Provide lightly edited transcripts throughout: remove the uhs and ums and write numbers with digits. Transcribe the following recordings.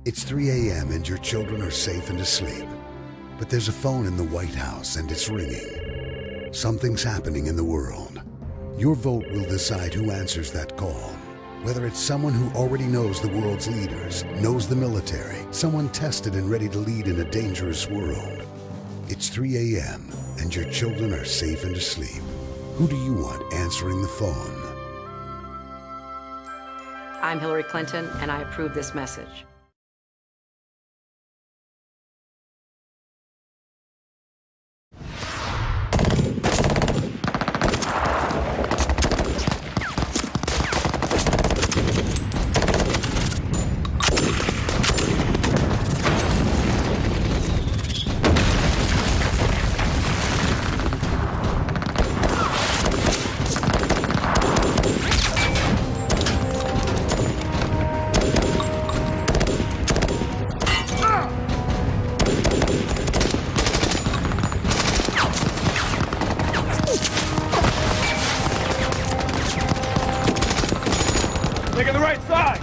It's 3 a.m. and your children are safe and asleep. But there's a phone in the White House and it's ringing. Something's happening in the world. Your vote will decide who answers that call. Whether it's someone who already knows the world's leaders, knows the military, someone tested and ready to lead in a dangerous world. It's 3 a.m. and your children are safe and asleep. Who do you want answering the phone? I'm Hillary Clinton, and I approve this message. Taking the right side!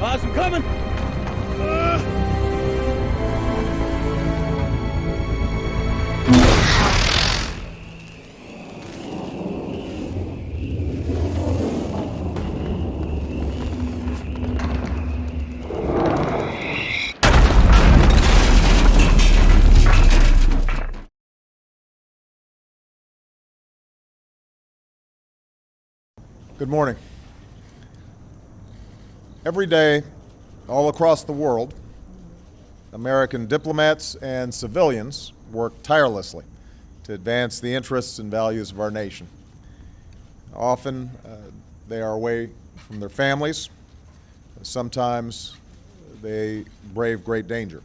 I'm coming! Good morning. Every day, all across the world, American diplomats and civilians work tirelessly to advance the interests and values of our nation. Often, they are away from their families. Sometimes they brave great danger.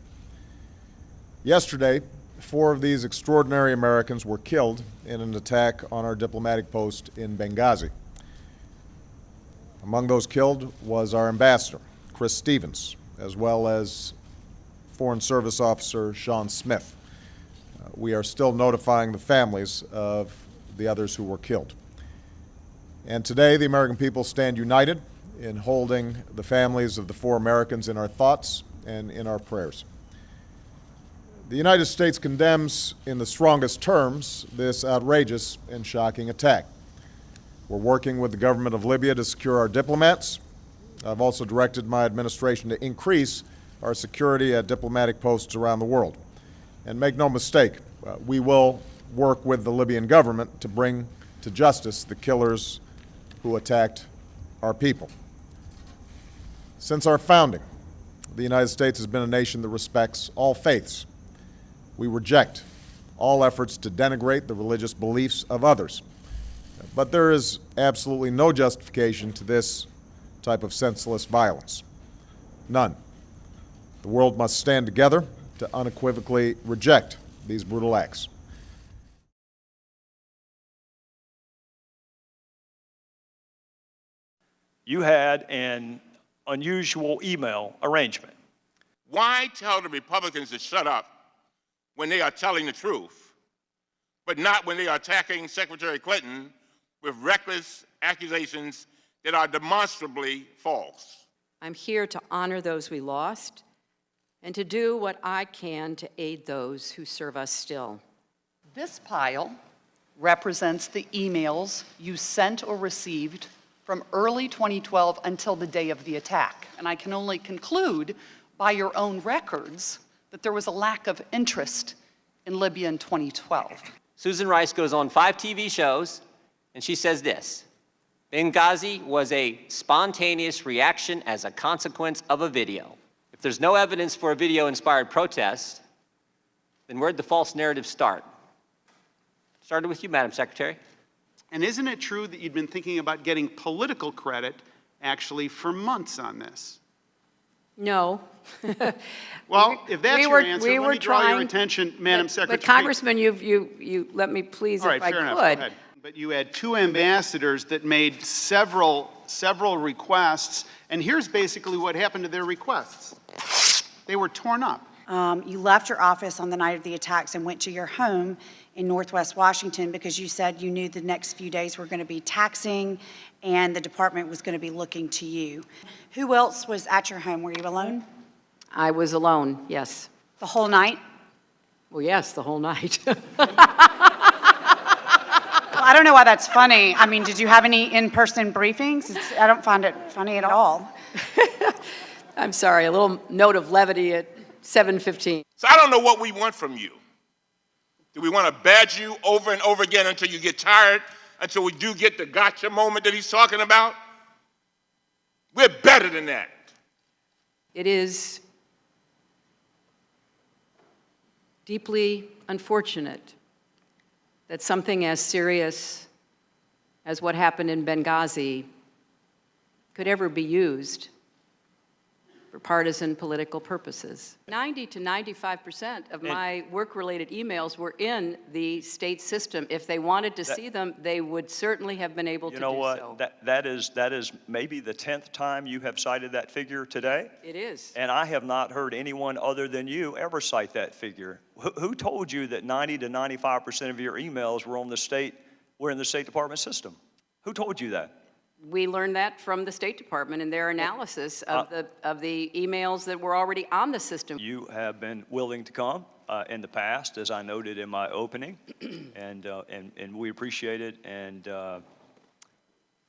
Yesterday, 4 of these extraordinary Americans were killed in an attack on our diplomatic post in Benghazi. Among those killed was our ambassador, Chris Stevens, as well as Foreign Service Officer Sean Smith. We are still notifying the families of the others who were killed. And today, the American people stand united in holding the families of the 4 Americans in our thoughts and in our prayers. The United States condemns in the strongest terms this outrageous and shocking attack. We're working with the government of Libya to secure our diplomats. I've also directed my administration to increase our security at diplomatic posts around the world. And make no mistake, we will work with the Libyan government to bring to justice the killers who attacked our people. Since our founding, the United States has been a nation that respects all faiths. We reject all efforts to denigrate the religious beliefs of others. But there is absolutely no justification to this type of senseless violence. None. The world must stand together to unequivocally reject these brutal acts. You had an unusual email arrangement. Why tell the Republicans to shut up when they are telling the truth, but not when they are attacking Secretary Clinton with reckless accusations that are demonstrably false? I'm here to honor those we lost and to do what I can to aid those who serve us still. This pile represents the emails you sent or received from early 2012 until the day of the attack. And I can only conclude by your own records that there was a lack of interest in Libya in 2012. Susan Rice goes on 5 TV shows, and she says this: Benghazi was a spontaneous reaction as a consequence of a video. If there's no evidence for a video-inspired protest, then where'd the false narrative start? Started with you, Madam Secretary. And isn't it true that you'd been thinking about getting political credit, actually, for months on this? No. Well, if that's your answer, we let were me draw your trying- attention, Madam Secretary. But Congressman, you let me please, All right, if I fair enough. Go could. ahead. But you had 2 ambassadors that made several requests, and here's basically what happened to their requests. They were torn up. You left your office on the night of the attacks and went to your home in Northwest Washington because you said you knew the next few days were going to be taxing and the department was going to be looking to you. Who else was at your home? Were you alone? I was alone, yes. The whole night? Well, yes, the whole night. Well, I don't know why that's funny. I mean, did you have any in-person briefings? I don't find it funny at all. I'm sorry, a little note of levity at 7:15. So I don't know what we want from you. Do we want to badge you over and over again until you get tired, until we do get the gotcha moment that he's talking about? We're better than that. It is deeply unfortunate that something as serious as what happened in Benghazi could ever be used for partisan political purposes. 90 to 95% of my work-related emails were in the state system. If they wanted to see them, they would certainly have been able to do so. You know what? That is maybe the 10th time you have cited that figure today. It is. And I have not heard anyone other than you ever cite that figure. Who told you that 90 to 95% of your emails were in the State Department system? Who told you that? We learned that from the State Department in their analysis of the emails that were already on the system. You have been willing to come in the past, as I noted in my opening, and we appreciate it. And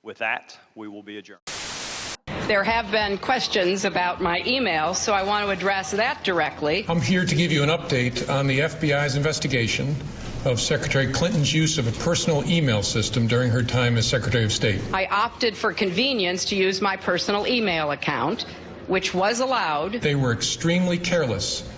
with that, we will be adjourned. There have been questions about my emails, so I want to address that directly. I'm here to give you an update on the FBI's investigation of Secretary Clinton's use of a personal email system during her time as Secretary of State. I opted for convenience to use my personal email account, which was allowed. They were extremely careless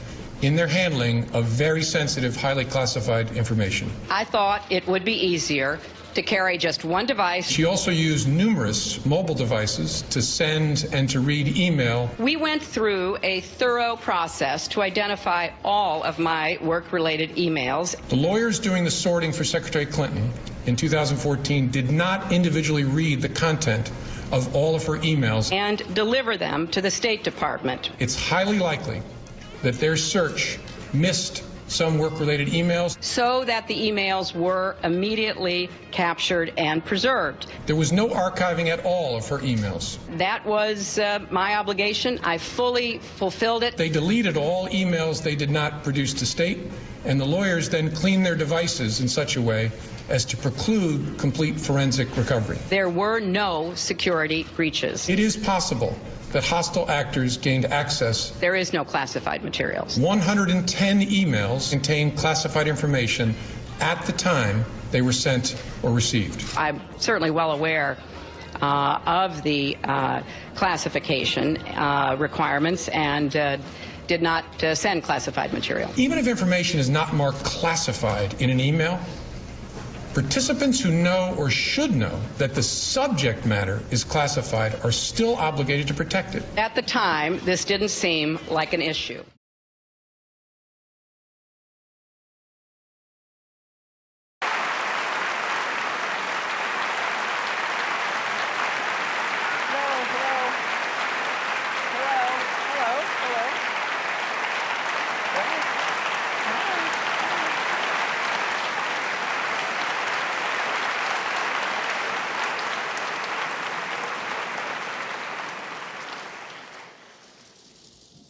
in their handling of very sensitive, highly classified information. I thought it would be easier to carry just one device. She also used numerous mobile devices to send and to read email. We went through a thorough process to identify all of my work-related emails. The lawyers doing the sorting for Secretary Clinton in 2014 did not individually read the content of all of her emails And deliver them to the State Department. It's highly likely that their search missed some work-related emails. So that the emails were immediately captured and preserved. There was no archiving at all of her emails. That was my obligation. I fully fulfilled it. They deleted all emails they did not produce to state, and the lawyers then cleaned their devices in such a way as to preclude complete forensic recovery. There were no security breaches. It is possible that hostile actors gained access. There is no classified materials. 110 emails contained classified information at the time they were sent or received. I'm certainly well aware of the classification requirements and did not send classified material. Even if information is not marked classified in an email, participants who know or should know that the subject matter is classified are still obligated to protect it. At the time, this didn't seem like an issue.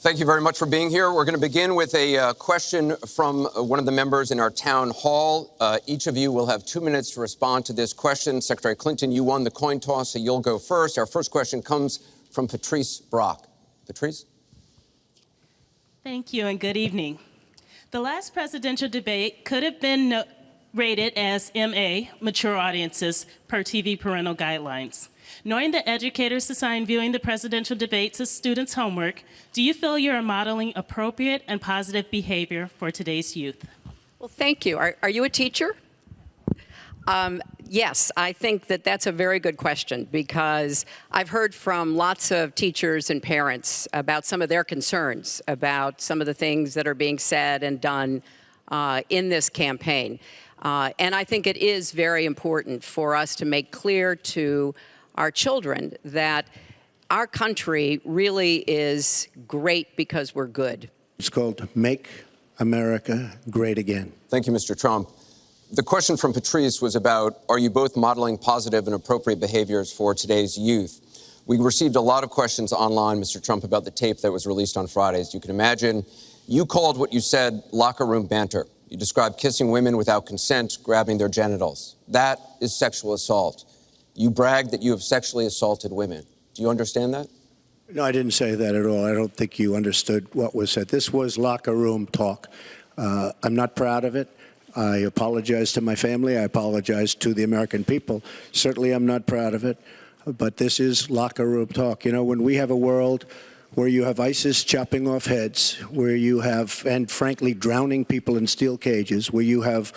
Thank you very much for being here. We're going to begin with a question from one of the members in our town hall. Each of you will have 2 minutes to respond to this question. Secretary Clinton, you won the coin toss, so you'll go first. Our first question comes from Patrice Brock. Patrice? Thank you and good evening. The last presidential debate could have been rated as MA, mature audiences, per TV parental guidelines. Knowing that educators assign viewing the presidential debates as students' homework, do you feel you are modeling appropriate and positive behavior for today's youth? Well, thank you. Are you a teacher? Yes, I think that that's a very good question because I've heard from lots of teachers and parents about some of their concerns about some of the things that are being said and done in this campaign. And I think it is very important for us to make clear to our children that our country really is great because we're good. It's called Make America Great Again. Thank you, Mr. Trump. The question from Patrice was about, are you both modeling positive and appropriate behaviors for today's youth? We received a lot of questions online, Mr. Trump, about the tape that was released on Friday. As you can imagine, you called what you said locker room banter. You described kissing women without consent, grabbing their genitals. That is sexual assault. You bragged that you have sexually assaulted women. Do you understand that? No, I didn't say that at all. I don't think you understood what was said. This was locker room talk. I'm not proud of it. I apologize to my family. I apologize to the American people. Certainly, I'm not proud of it. But this is locker room talk. You know, when we have a world where you have ISIS chopping off heads, where you have, and frankly, drowning people in steel cages, where you have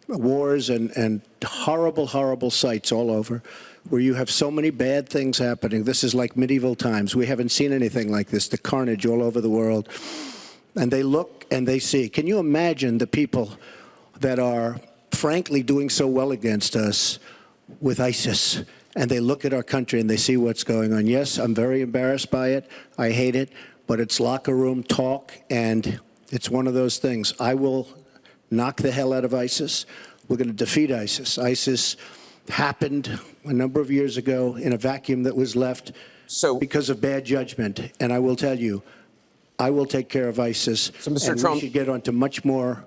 wars and horrible, horrible sights all over, where you have so many bad things happening. This is like medieval times. We haven't seen anything like this, the carnage all over the world. And they look and they see. Can you imagine the people that are frankly doing so well against us with ISIS? And they look at our country and they see what's going on. Yes, I'm very embarrassed by it. I hate it. But it's locker room talk, and it's one of those things. I will knock the hell out of ISIS. We're going to defeat ISIS. ISIS happened a number of years ago in a vacuum that was left because of bad judgment. And I will tell you, I will take care of ISIS. So, Mr. And Trump, we should get on to much more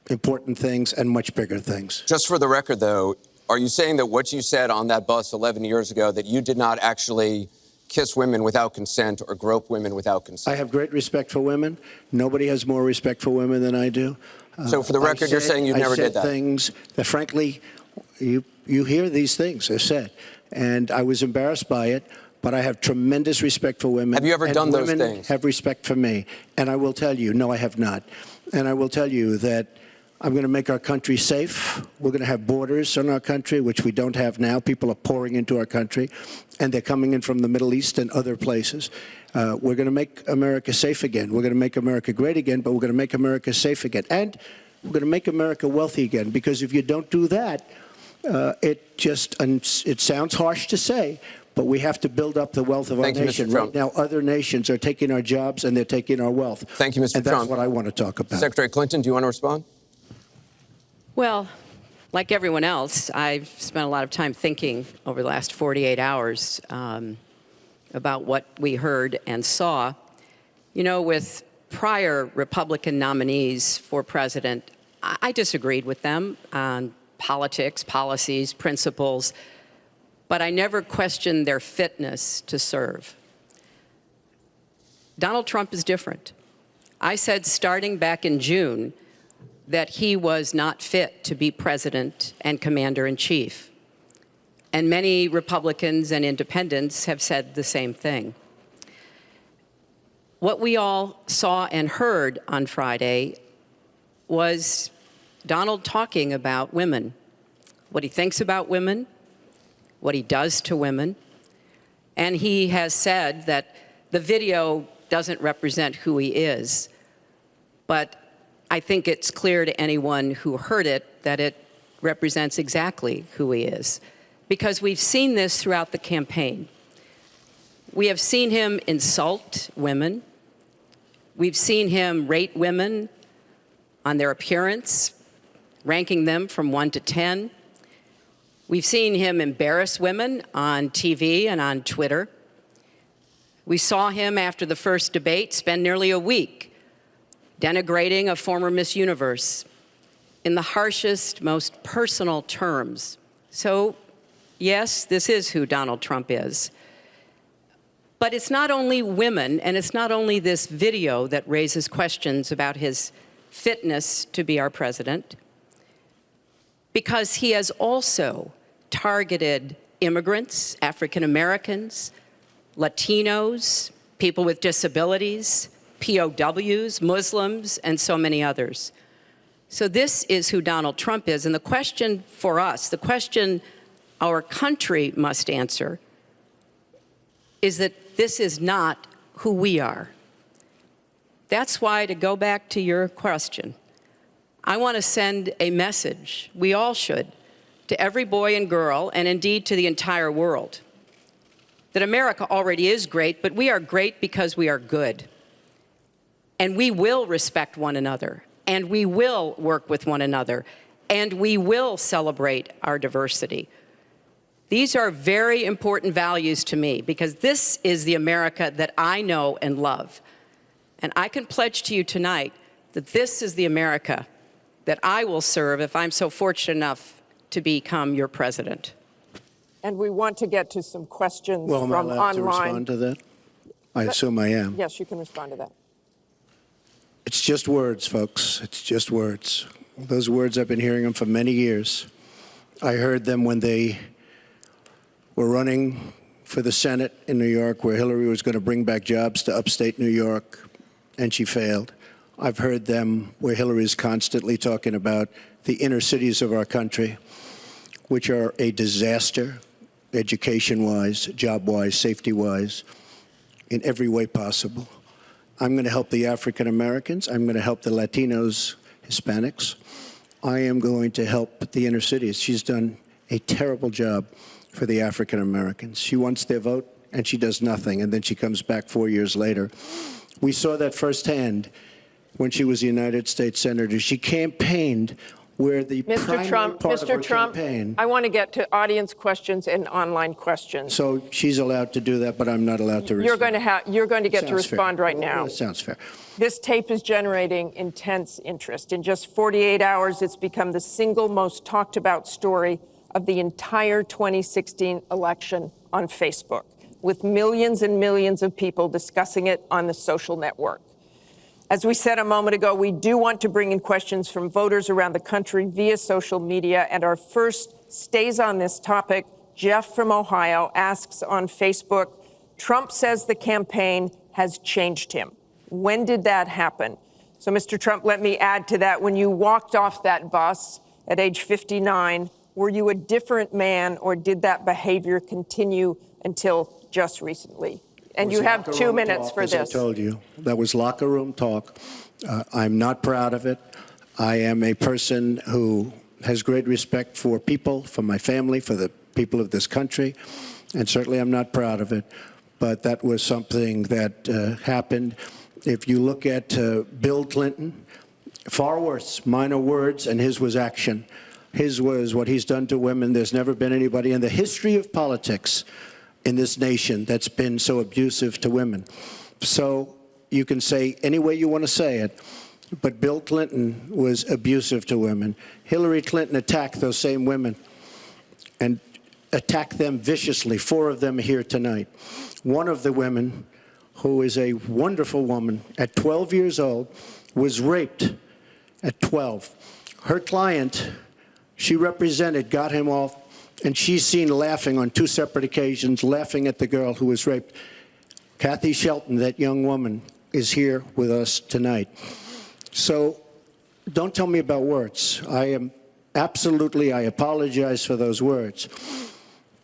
important things and much bigger things. Just for the record, though, are you saying that what you said on that bus 11 years ago, that you did not actually kiss women without consent or grope women without consent? I have great respect for women. Nobody has more respect for women than I do. So for the record, you're saying you never did that? I said things that, frankly, you hear these things are said. And I was embarrassed by it, but I have tremendous respect for women. Have you ever done those things? Women have respect for me. And I will tell you, no, I have not. And I will tell you that I'm going to make our country safe. We're going to have borders in our country, which we don't have now. People are pouring into our country, and they're coming in from the Middle East and other places. We're going to make America safe again. We're going to make America great again, but we're going to make America safe again. And we're going to make America wealthy again, because if you don't do that, it sounds harsh to say, but we have to build up the wealth of our nation. Right now, other nations are taking our jobs and they're taking our wealth. Thank you, Mr. Trump. And that's what I want to talk about. Secretary Clinton, do you want to respond? Well, like everyone else, I've spent a lot of time thinking over the last 48 hours about what we heard and saw. You know, with prior Republican nominees for president, I disagreed with them on politics, policies, principles, but I never questioned their fitness to serve. Donald Trump is different. I said starting back in June that he was not fit to be president and commander-in-chief. And many Republicans and independents have said the same thing. What we all saw and heard on Friday was Donald talking about women, what he thinks about women, what he does to women. And he has said that the video doesn't represent who he is, but I think it's clear to anyone who heard it that it represents exactly who he is, because we've seen this throughout the campaign. We have seen him insult women. We've seen him rate women on their appearance, ranking them from 1 to 10. We've seen him embarrass women on TV and on Twitter. We saw him after the first debate spend nearly a week denigrating a former Miss Universe in the harshest, most personal terms. So, yes, this is who Donald Trump is. But it's not only women, and it's not only this video that raises questions about his fitness to be our president, because he has also targeted immigrants, African Americans, Latinos, people with disabilities, POWs, Muslims, and so many others. So this is who Donald Trump is. And the question for us, the question our country must answer, is that this is not who we are. That's why, to go back to your question, I want to send a message, we all should, to every boy and girl, and indeed to the entire world, that America already is great, but we are great because we are good. And we will respect one another, and we will work with one another, and we will celebrate our diversity. These are very important values to me, because this is the America that I know and love. And I can pledge to you tonight that this is the America that I will serve if I'm so fortunate enough to become your president. And we want to get to some questions Well, am I from allowed to online. respond to that? I assume I am. Yes, you can respond to that. It's just words, folks. It's just words. Those words, I've been hearing them for many years. I heard them when they were running for the Senate in New York, where Hillary was going to bring back jobs to upstate New York, and she failed. I've heard them where Hillary is constantly talking about the inner cities of our country, which are a disaster, education-wise, job-wise, safety-wise, in every way possible. I'm going to help the African Americans. I'm going to help the Latinos, Hispanics. I am going to help the inner cities. She's done a terrible job for the African Americans. She wants their vote, and she does nothing, and then she comes back 4 years later. We saw that firsthand when she was a United States Senator. She campaigned where the primary part of her campaign. I want to get to audience questions and online questions. So she's allowed to do that, but I'm not allowed to respond. You're going to get to Sounds respond fair. right now. That sounds fair. This tape is generating intense interest. In just 48 hours, it's become the single most talked about story of the entire 2016 election on Facebook, with millions and millions of people discussing it on the social network. As we said a moment ago, we do want to bring in questions from voters around the country via social media, and our first stays on this topic. Jeff from Ohio asks on Facebook, Trump says the campaign has changed him. When did that happen? So, Mr. Trump, let me add to that. When you walked off that bus at age 59, were you a different man, or did that behavior continue until just recently? And you have 2 minutes for this. As I told you, that was locker room talk. I'm not proud of it. I am a person who has great respect for people, for my family, for the people of this country, and certainly I'm not proud of it. But that was something that happened. If you look at Bill Clinton, far worse, minor words, and his was action. His was what he's done to women. There's never been anybody in the history of politics in this nation that's been so abusive to women. So you can say any way you want to say it, but Bill Clinton was abusive to women. Hillary Clinton attacked those same women and attacked them viciously. 4 of them are here tonight. One of the women, who is a wonderful woman, at 12 years old, was raped at 12. Her client, she represented, got him off, and she's seen laughing on 2 separate occasions, laughing at the girl who was raped. Kathy Shelton, that young woman, is here with us tonight. So don't tell me about words. I apologize for those words.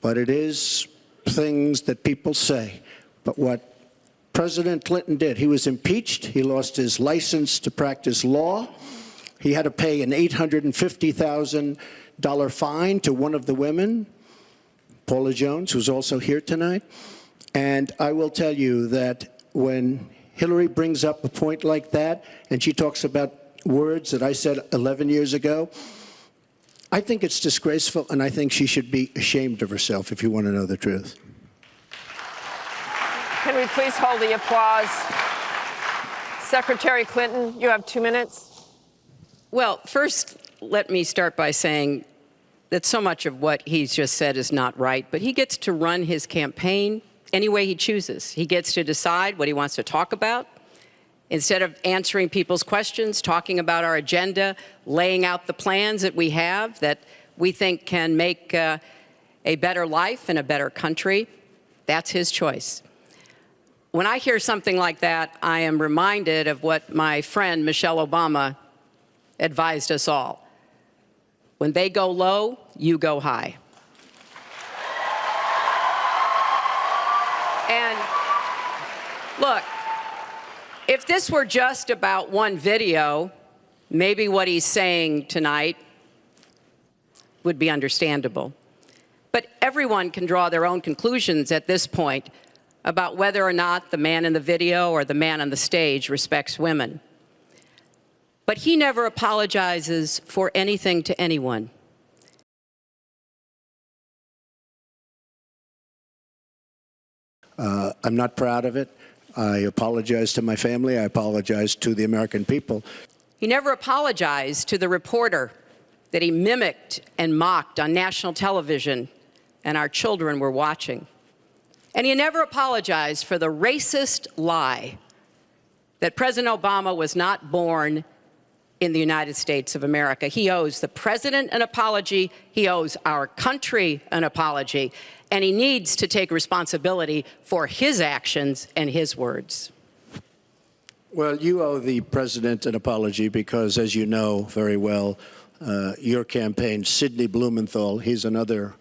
But it is things that people say. But what President Clinton did, he was impeached. He lost his license to practice law. He had to pay an $850,000 fine to one of the women, Paula Jones, who's also here tonight. And I will tell you that when Hillary brings up a point like that, and she talks about words that I said 11 years ago, I think it's disgraceful, and I think she should be ashamed of herself, if you want to know the truth. Can we please hold the applause? Secretary Clinton, you have 2 minutes. Well, first, let me start by saying that so much of what he's just said is not right, but he gets to run his campaign any way he chooses. He gets to decide what he wants to talk about. Instead of answering people's questions, talking about our agenda, laying out the plans that we have that we think can make a better life and a better country, that's his choice. When I hear something like that, I am reminded of what my friend Michelle Obama advised us all. When they go low, you go high. And look, if this were just about one video, maybe what he's saying tonight would be understandable. But everyone can draw their own conclusions at this point about whether or not the man in the video or the man on the stage respects women. But he never apologizes for anything to anyone. I'm not proud of it. I apologize to my family. I apologize to the American people. He never apologized to the reporter that he mimicked and mocked on national television, and our children were watching. And he never apologized for the racist lie that President Obama was not born in the United States of America. He owes the president an apology. He owes our country an apology. And he needs to take responsibility for his actions and his words. Well, you owe the president an apology because, as you know very well, your campaign, Sidney Blumenthal, he's another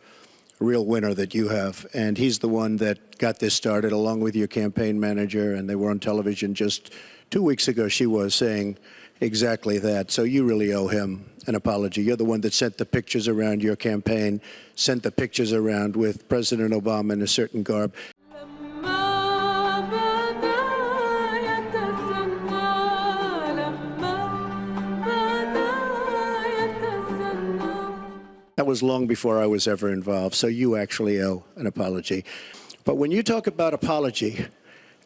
real winner that you have. And he's the one that got this started along with your campaign manager. And they were on television just 2 weeks ago. She was saying exactly that. So you really owe him an apology. You're the one that sent the pictures around your campaign, sent the pictures around with President Obama in a certain garb. That was long before I was ever involved, so you actually owe an apology. But when you talk about apology,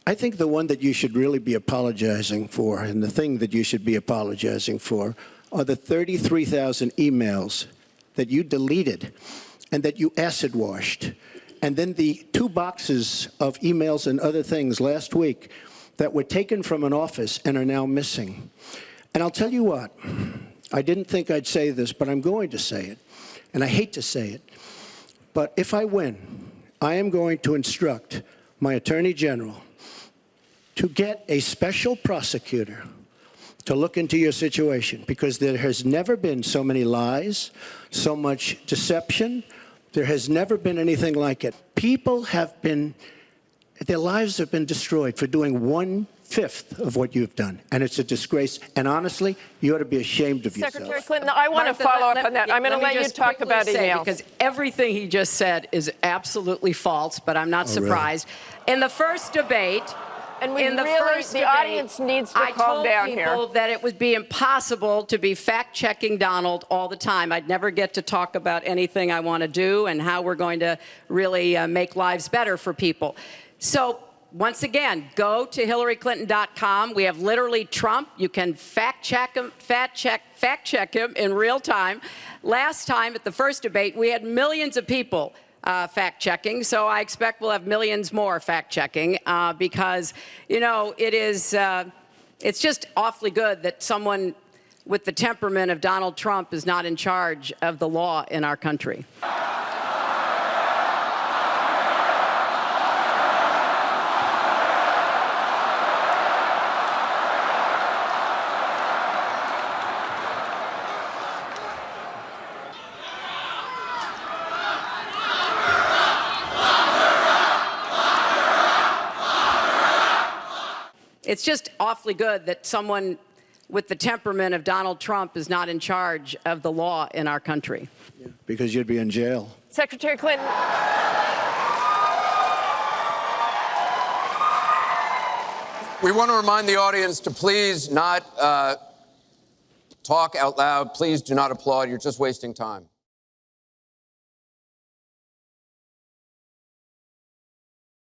I think the one that you should really be apologizing for, and the thing that you should be apologizing for, are the 33,000 emails that you deleted and that you acid washed. And then the 2 boxes of emails and other things last week that were taken from an office and are now missing. And I'll tell you what, I didn't think I'd say this, but I'm going to say it. And I hate to say it, but if I win, I am going to instruct my Attorney General to get a special prosecutor to look into your situation, because there has never been so many lies, so much deception. There has never been anything like it. People have been, their lives have been destroyed for doing 1/5 of what you've done. And it's a disgrace. And honestly, you ought to be ashamed of yourself. Secretary Clinton, I want to follow up on that. I'm going to let you talk about emails. Because everything he just said is absolutely false, but I'm not surprised. Really? In the first debate, and the audience needs to calm down here. I told people that it would be impossible to be fact-checking Donald all the time. I'd never get to talk about anything I want to do and how we're going to really make lives better for people. So once again, go to HillaryClinton.com. We have literally Trump. You can fact check him in real time. Last time at the first debate, we had millions of people fact-checking, so I expect we'll have millions more fact-checking because, you know, it's just awfully good that someone with the temperament of Donald Trump is not in charge of the law in our country. It's just awfully good that someone with the temperament of Donald Trump is not in charge of the law in our country. Yeah, because you'd be in jail. Secretary Clinton. We want to remind the audience to please not talk out loud. Please do not applaud. You're just wasting time.